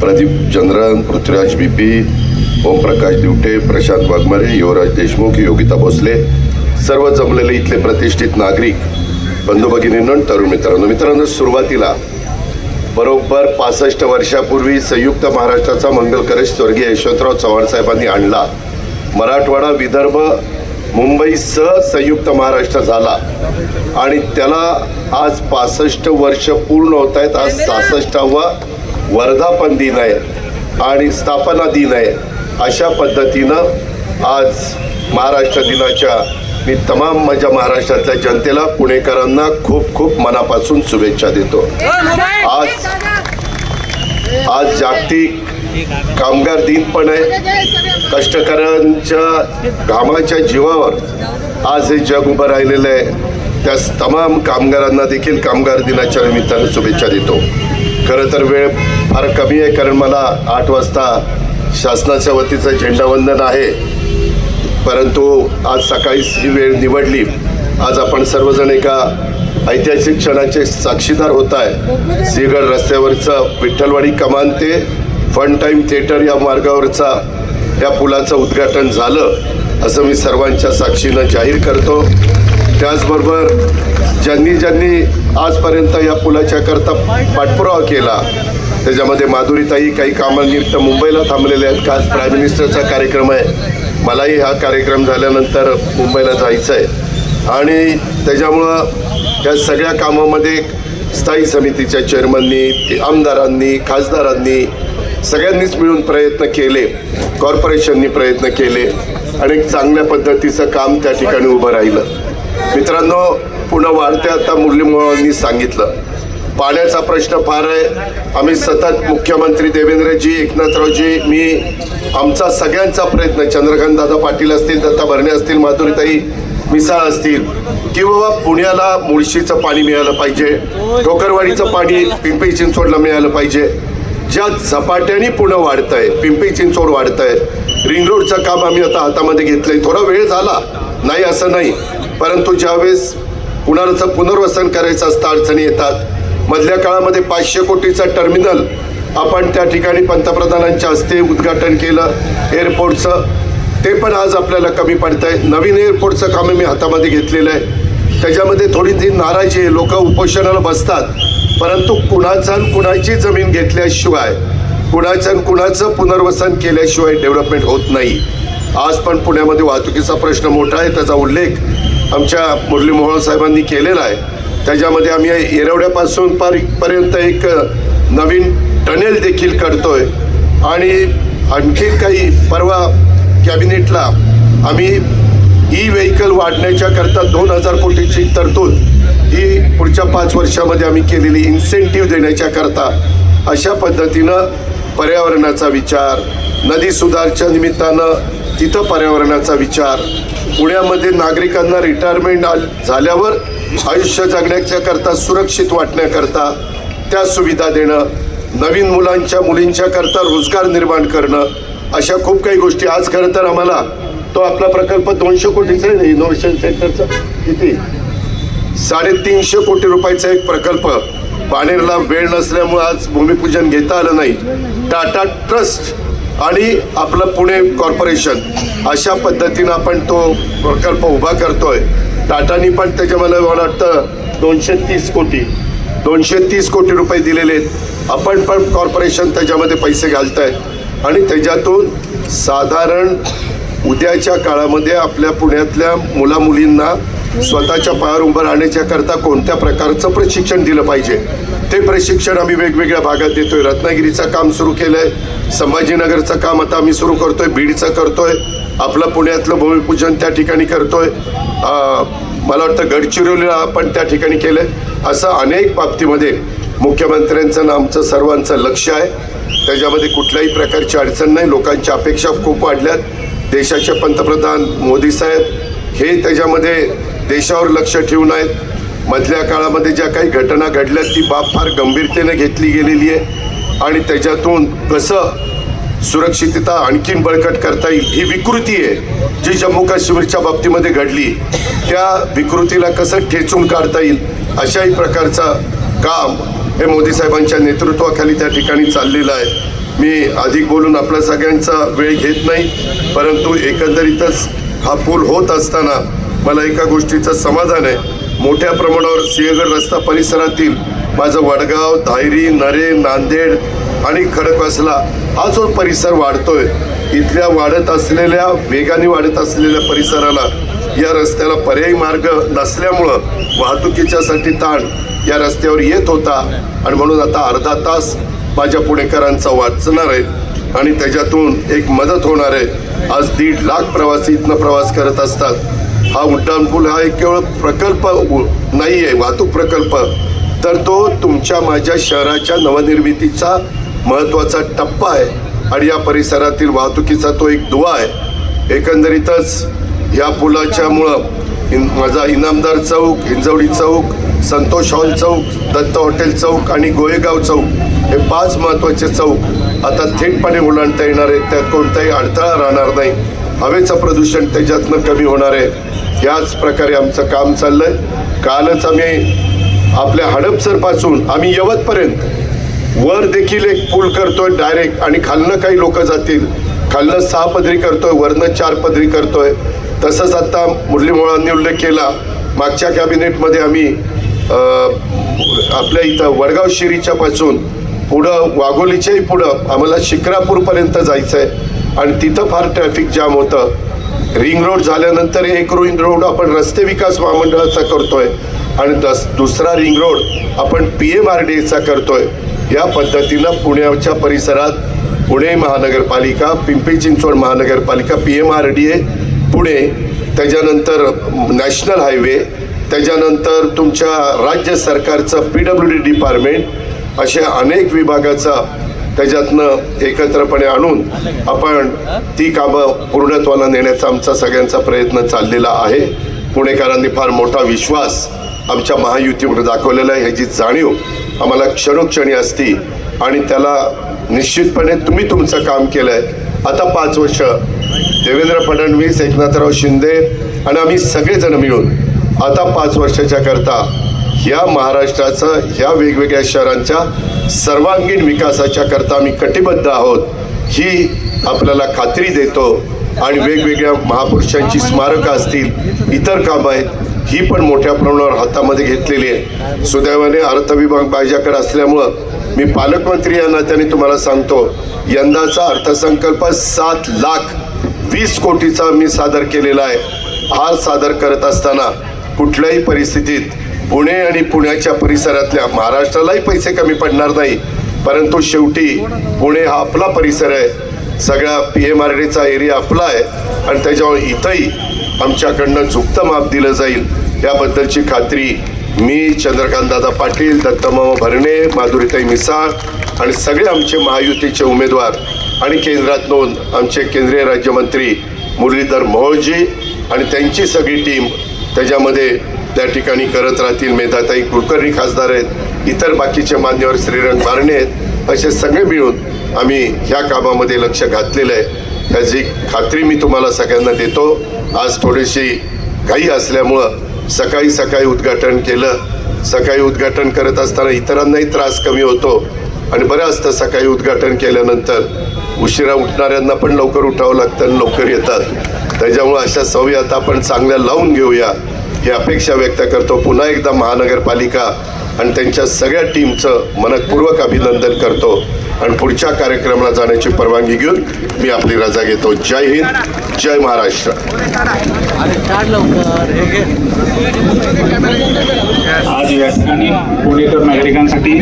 Pradeep Chandran, Prithviraj BP, Omprakash Divate, Prashant Waghmare, युवराज देशमुख, योगिता भोसले, सर्व जमलेले इथले प्रतिष्ठित नागरिक बंधू भगिनींनो, तरुण मित्रांनो, सुरुवातीला बरोबर 65 वर्षापूर्वी संयुक्त महाराष्ट्राचा मंगल कलश स्वर्गीय यशवंतराव चव्हाण साहेबांनी आणला. मराठवाडा, विदर्भ, मुंबईसह संयुक्त महाराष्ट्र झाला आणि त्याला आज 65 वर्ष पूर्ण होत आहेत. आज 66वा वर्धापन दिन आहे आणि स्थापना दिन आहे. अशा पद्धतीनं आज महाराष्ट्र दिनाच्या मी तमाम माझ्या महाराष्ट्रातल्या जनतेला, पुणेकरांना खूप खूप मनापासून शुभेच्छा देतो. आज जागतिक कामगार दिन पण आहे. कष्टकऱ्यांच्या घामाच्या जीवावर आज हे जग उभं राहिलेलं आहे. त्या तमाम कामगारांना देखील कामगार दिनाच्या निमित्तानं शुभेच्छा देतो. खरं तर वेळ फार कमी आहे, कारण मला 8 वाजता शासनाच्या वतीचं झेंडावंदन आहे, परंतु आज सकाळी ही वेळ निवडली. आज आपण सर्वजण एका ऐतिहासिक क्षणाचे साक्षीदार होत आहे. सिंहगड रस्त्यावरचं विठ्ठलवाडी कमान ते फन टाईम थिएटर या मार्गावरचा या पुलाचं उद्घाटन झालं असं मी सर्वांच्या साक्षीनं जाहीर करतो. त्याचबरोबर ज्यांनी आजपर्यंत या पुलाच्या करता पाठपुरावा केला, त्याच्यामध्ये माधुरीताई काही कामानिमित्त मुंबईला थांबलेल्या आहेत. आज प्राईम मिनिस्टरचा कार्यक्रम आहे, मलाही हा कार्यक्रम झाल्यानंतर मुंबईला जायचं आहे आणि त्याच्यामुळं या सगळ्या कामामध्ये स्थायी समितीच्या चेअरमननी, आमदारांनी, खासदारांनी सगळ्यांनीच मिळून प्रयत्न केले, कॉर्पोरेशननी प्रयत्न केले आणि चांगल्या पद्धतीचं काम त्या ठिकाणी उभं राहिलं. मित्रांनो, पुन्हा वाढत्या आता मुरलीमोहोळांनी सांगितलं, पाण्याचा प्रश्न फार आहे. आम्ही सतत मुख्यमंत्री देवेंद्रजी, एकनाथरावजी, मी, आमचा सगळ्यांचा प्रयत्न, चंद्रकांत दादा पाटील असतील, दत्ता भरणे असतील, माधुरीताई मिसाळ असतील, की बाबा पुण्याला मुळशीचं पाणी मिळालं पाहिजे, ठोकरवाडीचं पाणी पिंपरी चिंचवडला मिळालं पाहिजे. ज्या झपाट्याने पुणे वाढत आहे, पिंपरी चिंचवड वाढत आहे, रिंग रोडचं काम आम्ही आता हातामध्ये घेतलंय. थोडा वेळ झाला नाही असं नाही, परंतु ज्यावेळेस कुणाचं पुनर्वसन करायचं असतं अडचणी येतात. मधल्या काळामध्ये 500 कोटीचं टर्मिनल आपण त्या ठिकाणी पंतप्रधानांच्या हस्ते उद्घाटन केलं एअरपोर्टचं, ते पण आज आपल्याला कमी पडत आहे. नवीन एअरपोर्टचं काम मी हातामध्ये घेतलेलं आहे. त्याच्यामध्ये थोडी नाराजी आहे, लोक उपोषणाला बसतात, परंतु कुणाची जमीन घेतल्याशिवाय, कुणाचं पुनर्वसन केल्याशिवाय डेव्हलपमेंट होत नाही. आज पण पुण्यामध्ये वाहतुकीचा प्रश्न मोठा आहे, त्याचा उल्लेख आमच्या मुरली मोहोळ साहेबांनी केलेला आहे. त्याच्यामध्ये आम्ही येरवड्यापासून पर्यंत एक नवीन टनेल देखील करतोय आणि आणखी काही परवा कॅबिनेटला आम्ही ई व्हेकल वाढण्याच्या करता 2000 कोटीची तरतूद ही पुढच्या 5 वर्षामध्ये आम्ही केलेली, इन्सेंटिव्ह देण्याच्या करता. अशा पद्धतीनं पर्यावरणाचा विचार, नदी सुधारच्या निमित्तानं तिथं पर्यावरणाचा विचार, पुण्यामध्ये नागरिकांना रिटायरमेंट झाल्यावर आयुष्य जगण्याच्या करता, सुरक्षित वाटण्याकरता त्या सुविधा देणं, नवीन मुलींच्या करता रोजगार निर्माण करणं, अशा खूप काही गोष्टी. आज खरं तर आम्हाला तो आपला प्रकल्प 200 कोटीचा आहे, इनोव्हेशन सेंटरचा किती 350 कोटी रुपयाचा एक प्रकल्प, बाणेरला वेळ नसल्यामुळे आज भूमिपूजन घेता आलं नाही. टाटा ट्रस्ट आणि आपलं पुणे कॉर्पोरेशन अशा पद्धतीनं आपण तो प्रकल्प उभा करतोय. टाटानी पण त्याच्यामध्ये मला वाटतं 230 कोटी रुपये दिलेले आहेत. आपण पण कॉर्पोरेशन त्याच्यामध्ये पैसे घालत आहेत आणि त्याच्यातून साधारण उद्याच्या काळामध्ये आपल्या पुण्यातल्या मुलामुलींना स्वतःच्या पायावर उभं राहण्याच्या करता कोणत्या प्रकारचं प्रशिक्षण दिलं पाहिजे ते प्रशिक्षण आम्ही वेगवेगळ्या भागात देतोय. रत्नागिरीचं काम सुरू केलंय, संभाजीनगरचं काम आता आम्ही सुरू करतोय, बीडचं करतोय, आपलं पुण्यातलं भूमिपूजन त्या ठिकाणी करतोय, मला वाटतं गडचिरोलीला आपण त्या ठिकाणी केलंय. असं अनेक बाबतीमध्ये मुख्यमंत्र्यांचं आणि आमचं सर्वांचं लक्ष आहे. त्याच्यामध्ये कुठल्याही प्रकारची अडचण नाही. लोकांच्या अपेक्षा खूप वाढल्यात. देशाचे पंतप्रधान मोदी साहेब हे त्याच्यामध्ये देशावर लक्ष ठेवून आहेत. मधल्या काळामध्ये ज्या काही घटना घडल्यात ती बाब फार गंभीरतेने घेतली गेलेली आहे आणि त्याच्यातून कसं सुरक्षितता आणखीन बळकट करता येईल ही विकृती आहे जी जम्मू काश्मीरच्या बाबतीमध्ये घडली, त्या विकृतीला कसं ठेचून काढता येईल अशाही प्रकारचं काम हे मोदी साहेबांच्या नेतृत्वाखाली त्या ठिकाणी चाललेलं आहे. मी अधिक बोलून आपल्या सगळ्यांचा वेळ घेत नाही, परंतु एकंदरीतच हा पूल होत असताना मला एका गोष्टीचं समाधान आहे. मोठ्या प्रमाणावर सिंहगड रस्ता परिसरातील माझं वडगाव, धायरी, नरे, नांदेड आणि खडकवासला हा जो परिसर वाढतोय, इथल्या वेगाने वाढत असलेल्या परिसराला या रस्त्याला पर्यायी मार्ग नसल्यामुळं वाहतुकीच्यासाठी ताण या रस्त्यावर येत होता आणि म्हणून आता अर्धा तास माझ्या पुणेकरांचा वाचणार आहे आणि त्याच्यातून एक मदत होणार आहे. आज 1.5 लाख प्रवासी इथनं प्रवास करत असतात. हा उड्डाणपूल हा एक केवळ प्रकल्प नाही आहे, वाहतूक प्रकल्प, तर तो तुमच्या माझ्या शहराच्या नवनिर्मितीचा महत्त्वाचा टप्पा आहे आणि या परिसरातील वाहतुकीचा तो एक दुवा आहे. एकंदरीतच या पुलाच्यामुळं माझा इनामदार चौक, हिंजवडी चौक, संतोष हॉल चौक, दत्त हॉटेल चौक आणि गोळेगाव चौक हे 5 महत्त्वाचे चौक आता थेटपणे ओलांडता येणार आहेत. त्यात कोणताही अडथळा राहणार नाही. हवेचं प्रदूषण त्याच्यातनं कमी होणार आहे. याच प्रकारे आमचं काम चाललं आहे. कालच आम्ही आपल्या हडपसरपासून आम्ही यवतपर्यंत वर देखील एक पूल करतोय डायरेक्ट, आणि खालनं काही लोक जातील. खालनं 6 पदरी करतोय, वरनं 4 पदरी करतोय. तसंच आता मुरली मोहोळांनी उल्लेख केला, मागच्या कॅबिनेटमध्ये आम्ही आपल्या इथं वडगाव शिरीच्या पासून पुढं वाघोलीच्याही पुढं आम्हाला शिक्रापूरपर्यंत जायचं आहे आणि तिथं फार ट्रॅफिक जाम होतं. रिंग रोड झाल्यानंतर एक रिंग रोड आपण रस्ते विकास महामंडळाचा करतोय आणि दुसरा रिंग रोड आपण PMRDAचा करतोय. या पद्धतीनं पुण्याच्या परिसरात पुणे महानगरपालिका, पिंपरी चिंचवड महानगरपालिका, PMRDA पुणे, त्याच्यानंतर नॅशनल हायवे, त्याच्यानंतर तुमच्या राज्य सरकारचं PWD डिपार्टमेंट, अशा अनेक विभागाचा त्याच्यातनं एकत्रपणे आणून आपण ती कामं पूर्णत्वाला नेण्याचा आमचा सगळ्यांचा प्रयत्न चाललेला आहे. पुणेकरांनी फार मोठा विश्वास आमच्या महायुतीवर दाखवलेला आहे, ह्याची जाणीव आम्हाला क्षणोक्षणी असती आणि त्याला निश्चितपणे तुम्ही तुमचं काम केलं आहे. आता 5 वर्ष देवेंद्र फडणवीस, एकनाथराव शिंदे आणि आम्ही सगळेजण मिळून आता 5 वर्षाच्या करता ह्या महाराष्ट्राचं, ह्या वेगवेगळ्या शहरांच्या सर्वांगीण विकासाच्या करता आम्ही कटिबद्ध आहोत ही आपल्याला खात्री देतो. आणि वेगवेगळ्या महापुरुषांची स्मारकं असतील, इतर कामं आहेत, ही पण मोठ्या प्रमाणावर हातामध्ये घेतलेली आहे. सुदैवाने अर्थ विभाग माझ्याकडे असल्यामुळं मी पालकमंत्री या नात्याने तुम्हाला सांगतो, यंदाचा अर्थसंकल्प 7,20 कोटीचा मी सादर केलेला आहे. हा सादर करत असताना कुठल्याही परिस्थितीत पुणे आणि पुण्याच्या परिसरातल्या महाराष्ट्रालाही पैसे कमी पडणार नाही, परंतु शेवटी पुणे हा आपला परिसर आहे, सगळा PMRDAचा एरिया आपला आहे आणि त्याच्यामुळे इथंही आमच्याकडनं झुकतं माप दिलं जाईल याबद्दलची खात्री मी, चंद्रकांतदादा पाटील, दत्तमामा भरणे, माधुरीताई मिसाळ आणि सगळे आमचे महायुतीचे उमेदवार आणि केंद्रातून आमचे केंद्रीय राज्यमंत्री मुरलीधर मोहोळजी आणि त्यांची सगळी टीम त्याच्यामध्ये त्या ठिकाणी करत राहतील. मेधाताई कुलकर्णी खासदार आहेत, इतर बाकीचे मान्यवर श्रीरंग बारणे आहेत, असे सगळे मिळून आम्ही ह्या कामामध्ये लक्ष घातलेलं आहे. त्याची खात्री मी तुम्हाला सगळ्यांना देतो. आज थोडीशी घाई असल्यामुळं सकाळी उद्घाटन केलं. सकाळी उद्घाटन करत असताना इतरांनाही त्रास कमी होतो आणि बरं असतं सकाळी उद्घाटन केल्यानंतर उशिरा उठणाऱ्यांना पण लवकर उठावं लागतं आणि लवकर येतात. त्याच्यामुळं अशा सवयी आता आपण चांगल्या लावून घेऊया ही अपेक्षा व्यक्त करतो. पुन्हा एकदा महानगरपालिका आणि त्यांच्या सगळ्या टीमचं मनपूर्वक अभिनंदन करतो आणि पुढच्या कार्यक्रमाला जाण्याची परवानगी घेऊन मी आपली रजा घेतो. जय हिंद, जय महाराष्ट्र. आज या ठिकाणी पुणेकर नागरिकांसाठी